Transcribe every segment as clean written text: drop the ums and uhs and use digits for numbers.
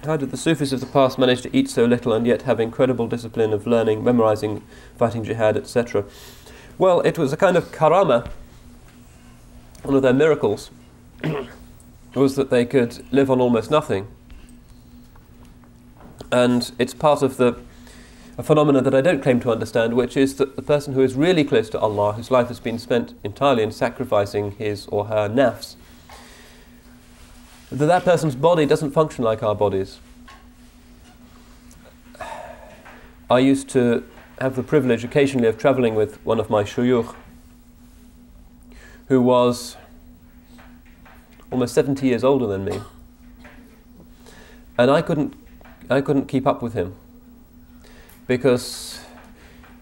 How did the Sufis of the past manage to eat so little and yet have incredible discipline of learning, memorizing, fighting jihad, etc.? Well, it was a kind of karama. One of their miracles was that they could live on almost nothing. And it's part of a phenomena that I don't claim to understand, which is that the person who is really close to Allah, whose life has been spent entirely in sacrificing his or her nafs, that person's body doesn't function like our bodies. I used to have the privilege occasionally of travelling with one of my shuyukh, who was almost 70 years older than me, and I couldn't keep up with him, because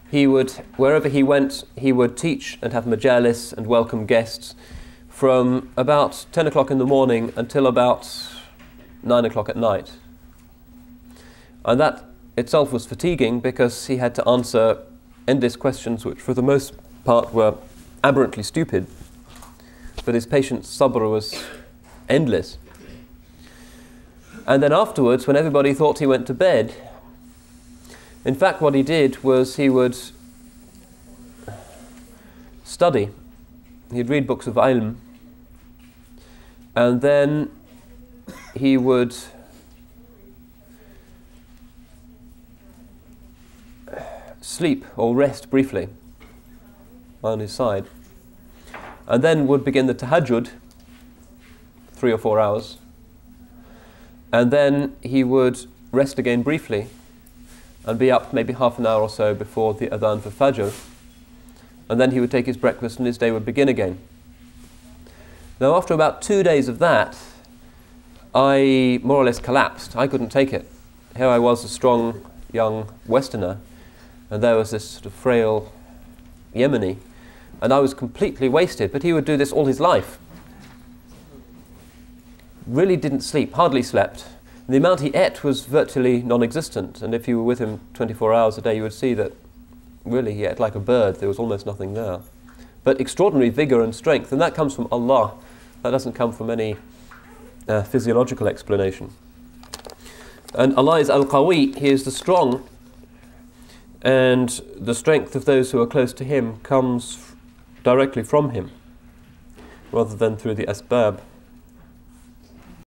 he would, wherever he went, he would teach and have majalis and welcome guests from about 10 o'clock in the morning until about 9 o'clock at night. And that itself was fatiguing, because he had to answer endless questions which for the most part were aberrantly stupid, but his patience, sabr, was endless. And then afterwards, when everybody thought he went to bed, in fact what he did was he would study. He'd read books of ilm, and then he would sleep or rest briefly on his side, and then would begin the tahajjud, 3 or 4 hours, and then he would rest again briefly and be up maybe half an hour or so before the adhan for fajr, and then he would take his breakfast and his day would begin again. Now after about 2 days of that, I more or less collapsed. I couldn't take it. Here I was, a strong young Westerner, and there was this sort of frail Yemeni, and I was completely wasted. But he would do this all his life. Really didn't sleep, hardly slept. The amount he ate was virtually non-existent, and if you were with him 24 hours a day, you would see that really he ate like a bird. There was almost nothing there. But extraordinary vigor and strength, and that comes from Allah. That doesn't come from any physiological explanation. And Allah is Al-Qawi, He is the strong, and the strength of those who are close to Him comes directly from Him, rather than through the asbab.